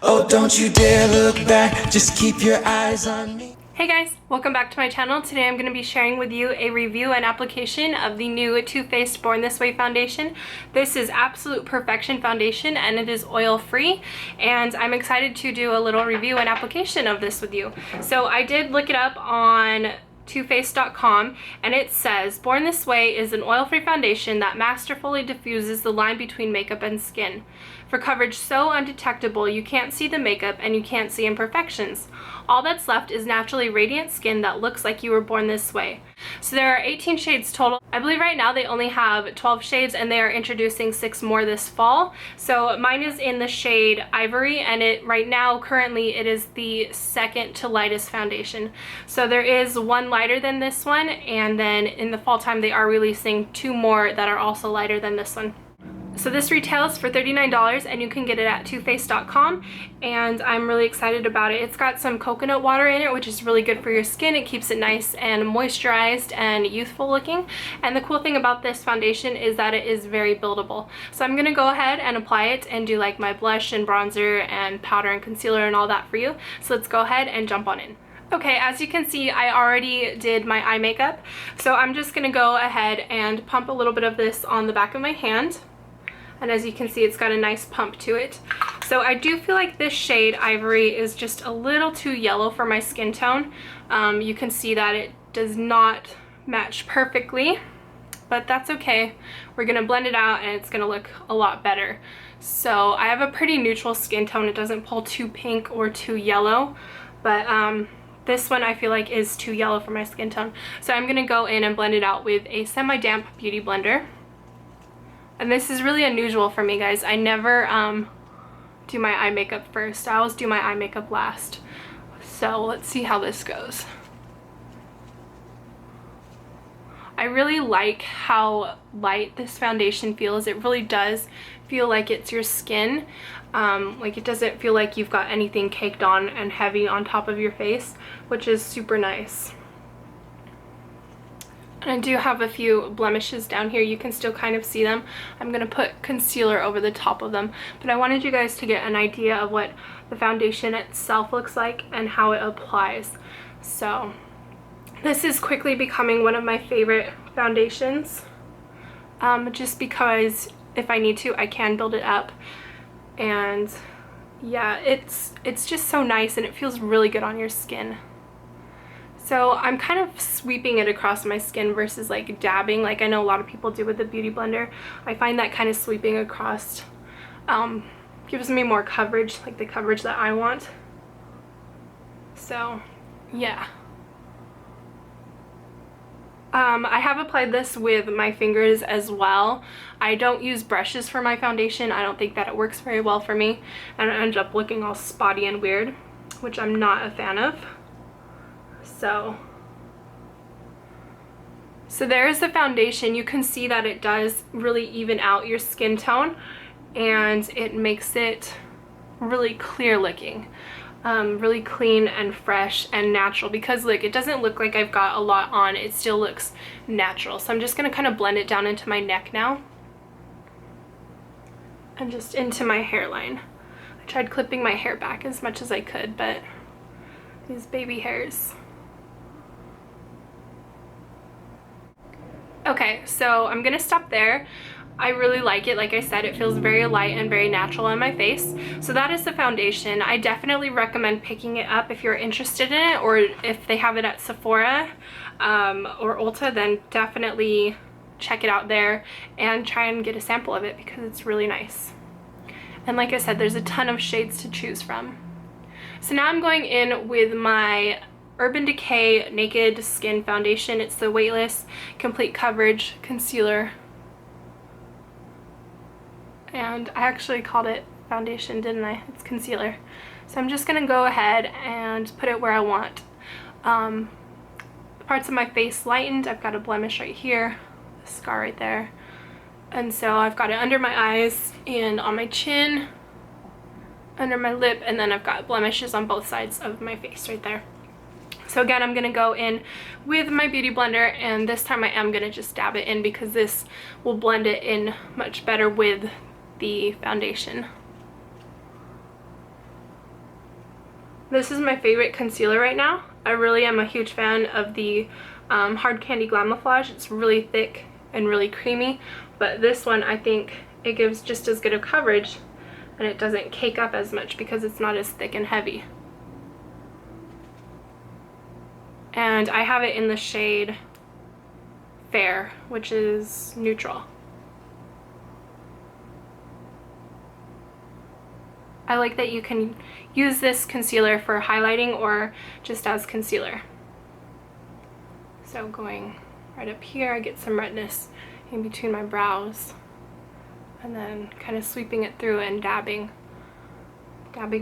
Oh, don't you dare look back, just keep your eyes on me. Hey guys, welcome back to my channel. Today I'm going to be sharing with you a review and application of the new Too Faced Born This Way foundation. This is Absolute Perfection foundation and it is oil free, and I'm excited to do a little review and application of this with you. So I did look it up on TooFaced.com, and it says Born This Way is an oil-free foundation that masterfully diffuses the line between makeup and skin for coverage so undetectable you can't see the makeup and you can't see imperfections. All that's left is naturally radiant skin that looks like you were born this way. So there are 18 shades total. I believe right now they only have 12 shades and they are introducing 6 more this fall. So mine is in the shade Ivory, and right now currently it is the second to lightest foundation. So there is one lighter than this one, and then in the fall time they are releasing 2 more that are also lighter than this one. So this retails for $39 and you can get it at TooFaced.com, and I'm really excited about it. It's got some coconut water in it, which is really good for your skin. It keeps it nice and moisturized and youthful looking. And the cool thing about this foundation is that it is very buildable. So I'm going to go ahead and apply it and do like my blush and bronzer and powder and concealer and all that for you. So let's go ahead and jump on in. Okay, as you can see, I already did my eye makeup. So I'm just going to go ahead and pump a little bit of this on the back of my hand. And as you can see, it's got a nice pump to it. So I do feel like this shade Ivory is just a little too yellow for my skin tone. You can see that it does not match perfectly, but that's okay. We're gonna blend it out and it's gonna look a lot better. So I have a pretty neutral skin tone. It doesn't pull too pink or too yellow, but this one I feel like is too yellow for my skin tone. So I'm gonna go in and blend it out with a semi-damp beauty blender. And this is really unusual for me, guys. I never do my eye makeup first. I always do my eye makeup last. So let's see how this goes. I really like how light this foundation feels. It really does feel like it's your skin. Like it doesn't feel like you've got anything caked on and heavy on top of your face, which is super nice. And I do have a few blemishes down here. You can still kind of see them. I'm going to put concealer over the top of them. But I wanted you guys to get an idea of what the foundation itself looks like and how it applies. So this is quickly becoming one of my favorite foundations. Just because if I need to, I can build it up. And yeah, it's just so nice and it feels really good on your skin. So I'm kind of sweeping it across my skin versus like dabbing like I know a lot of people do with the beauty blender. I find that kind of sweeping across gives me more coverage, like the coverage that I want. So yeah. I have applied this with my fingers as well. I don't use brushes for my foundation. I don't think that it works very well for me, and I end up looking all spotty and weird, which I'm not a fan of. So there's the foundation. You can see that it does really even out your skin tone, and it makes it really clear looking, really clean and fresh and natural, because like it doesn't look like I've got a lot on. It still looks natural. So I'm just going to kind of blend it down into my neck now and just into my hairline. I tried clipping my hair back as much as I could, but these baby hairs. Okay, so I'm gonna stop there. I really like it. Like I said, it feels very light and very natural on my face. So that is the foundation. I definitely recommend picking it up if you're interested in it, or if they have it at Sephora or Ulta, then definitely check it out there and try and get a sample of it because it's really nice. And like I said, there's a ton of shades to choose from. So now I'm going in with my Urban Decay Naked Skin Foundation. It's the Weightless Complete Coverage Concealer. And I actually called it foundation, didn't I? It's concealer. So I'm just going to go ahead and put it where I want. Parts of my face lightened. I've got a blemish right here, a scar right there. And so I've got it under my eyes and on my chin, under my lip, and then I've got blemishes on both sides of my face right there. So again, I'm going to go in with my beauty blender, and this time I am going to just dab it in because this will blend it in much better with the foundation. This is my favorite concealer right now. I really am a huge fan of the Hard Candy Glamouflage. It's really thick and really creamy, but this one I think it gives just as good of coverage and it doesn't cake up as much because it's not as thick and heavy. And I have it in the shade Fair, which is neutral. I like that you can use this concealer for highlighting or just as concealer. So going right up here, I get some redness in between my brows, and then kind of sweeping it through and dabbing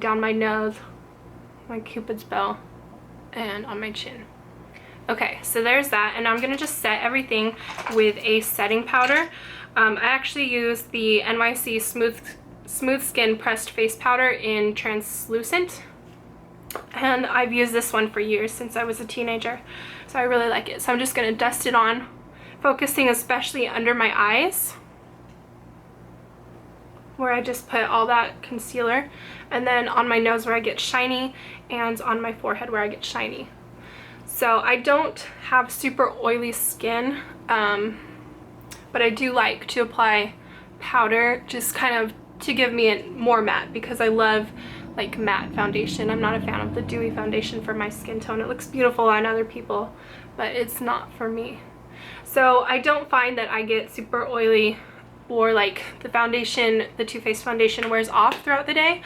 down my nose, my Cupid's bow, and on my chin. Okay, so there's that, and I'm gonna just set everything with a setting powder. I actually use the NYC Smooth Skin Pressed Face Powder in Translucent, and I've used this one for years, since I was a teenager, so I really like it. So I'm just gonna dust it on, focusing especially under my eyes, where I just put all that concealer, and then on my nose where I get shiny, and on my forehead where I get shiny. So I don't have super oily skin, but I do like to apply powder just kind of to give me a more matte, because I love like matte foundation. I'm not a fan of the dewy foundation for my skin tone. It looks beautiful on other people, but it's not for me. So I don't find that I get super oily, or like the foundation, the Too Faced foundation wears off throughout the day.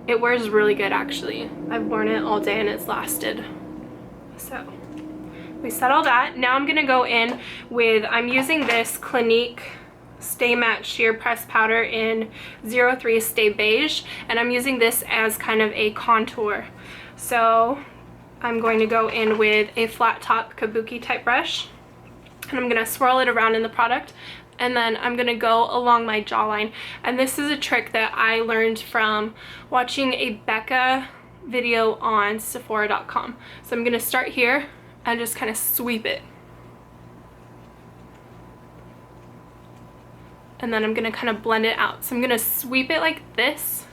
It wears really good actually. I've worn it all day and it's lasted. So we set all that. Now I'm gonna go in with, I'm using this Clinique Stay Matte Sheer Press Powder in 03 Stay Beige, and I'm using this as kind of a contour. So I'm going to go in with a flat top kabuki type brush, and I'm gonna swirl it around in the product, and then I'm gonna go along my jawline. And this is a trick that I learned from watching a Becca video on Sephora.com. So I'm gonna start here and just kind of sweep it, and then I'm gonna kind of blend it out. So I'm gonna sweep it like this,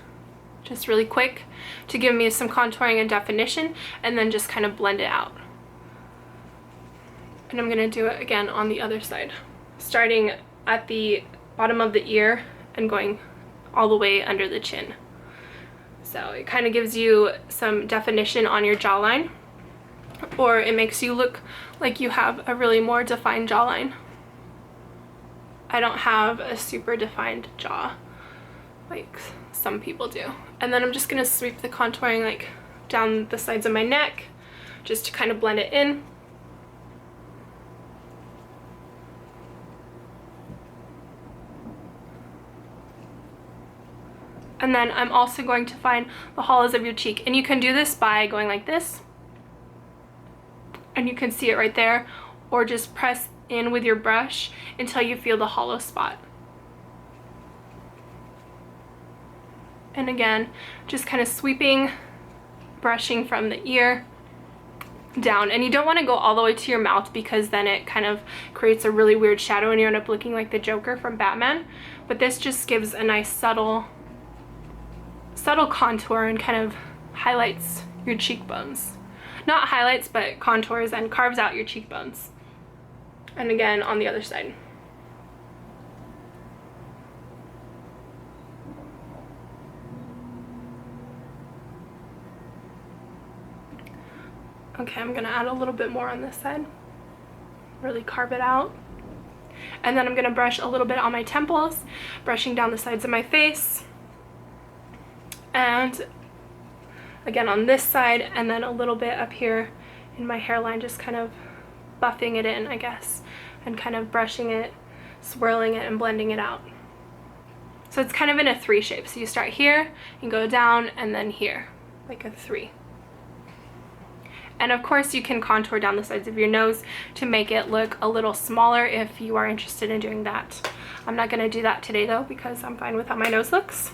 just really quick, to give me some contouring and definition, and then just kind of blend it out. And I'm gonna do it again on the other side, starting at the bottom of the ear and going all the way under the chin. So it kind of gives you some definition on your jawline, or it makes you look like you have a really more defined jawline. I don't have a super defined jaw like some people do. And then I'm just gonna sweep the contouring like down the sides of my neck, just to kind of blend it in. And then I'm also going to find the hollows of your cheek, and you can do this by going like this, and you can see it right there, or just press in with your brush until you feel the hollow spot. And again, just kind of sweeping, brushing from the ear down. And you don't want to go all the way to your mouth, because then it kind of creates a really weird shadow and you end up looking like the Joker from Batman. But this just gives a nice subtle contour and kind of highlights your cheekbones. Not highlights, but contours, and carves out your cheekbones. And again on the other side. Okay, I'm gonna add a little bit more on this side. Really carve it out. And then I'm gonna brush a little bit on my temples, brushing down the sides of my face. And again on this side, and then a little bit up here in my hairline, just kind of buffing it in, I guess, and kind of brushing it, swirling it, and blending it out. So it's kind of in a 3 shape. So you start here and go down, and then here, like a 3. And of course you can contour down the sides of your nose to make it look a little smaller if you are interested in doing that. I'm not going to do that today though, because I'm fine with how my nose looks.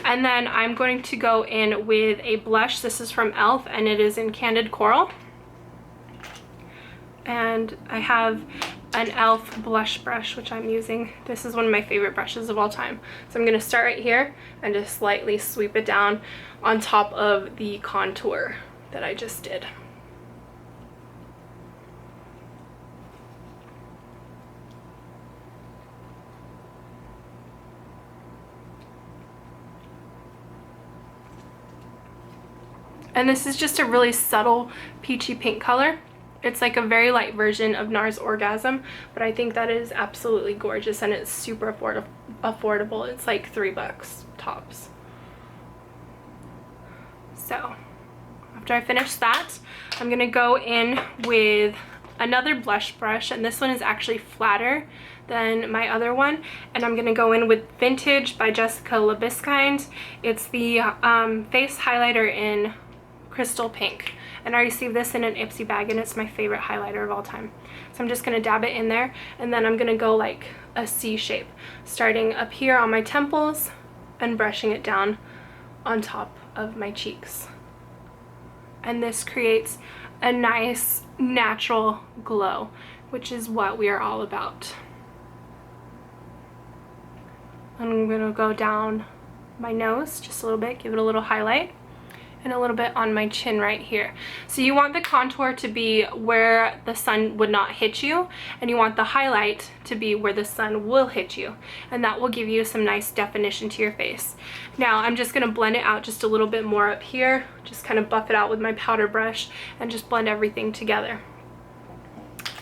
And then I'm going to go in with a blush. This is from e.l.f. and it is in Candid Coral. And I have an e.l.f. blush brush, which I'm using. This is one of my favorite brushes of all time. So I'm going to start right here and just slightly sweep it down on top of the contour that I just did. And this is just a really subtle peachy pink color. It's like a very light version of NARS Orgasm, but I think that is absolutely gorgeous, and it's super affordable. It's like $3 tops. So after I finish that, I'm gonna go in with another blush brush, and this one is actually flatter than my other one, and I'm gonna go in with Vintage by Jessica Libeskind. It's the face highlighter in Crystal Pink, and I received this in an Ipsy bag, and it's my favorite highlighter of all time. So I'm just going to dab it in there, and then I'm going to go like a C shape, starting up here on my temples and brushing it down on top of my cheeks. And this creates a nice natural glow, which is what we are all about. I'm going to go down my nose just a little bit, give it a little highlight, and a little bit on my chin right here. So you want the contour to be where the sun would not hit you, and you want the highlight to be where the sun will hit you, and that will give you some nice definition to your face. Now I'm just going to blend it out just a little bit more up here, just kind of buff it out with my powder brush and just blend everything together.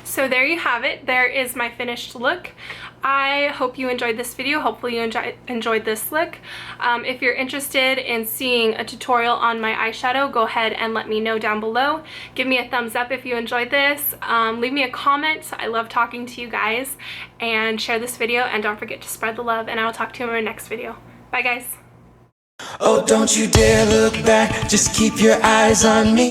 So there you have it. There is my finished look. I hope you enjoyed this video. Hopefully you enjoyed this look. If you're interested in seeing a tutorial on my eyeshadow, go ahead and let me know down below. Give me a thumbs up if you enjoyed this. Leave me a comment. I love talking to you guys. And share this video, and don't forget to spread the love, and I will talk to you in my next video. Bye guys. Oh, don't you dare look back, just keep your eyes on me.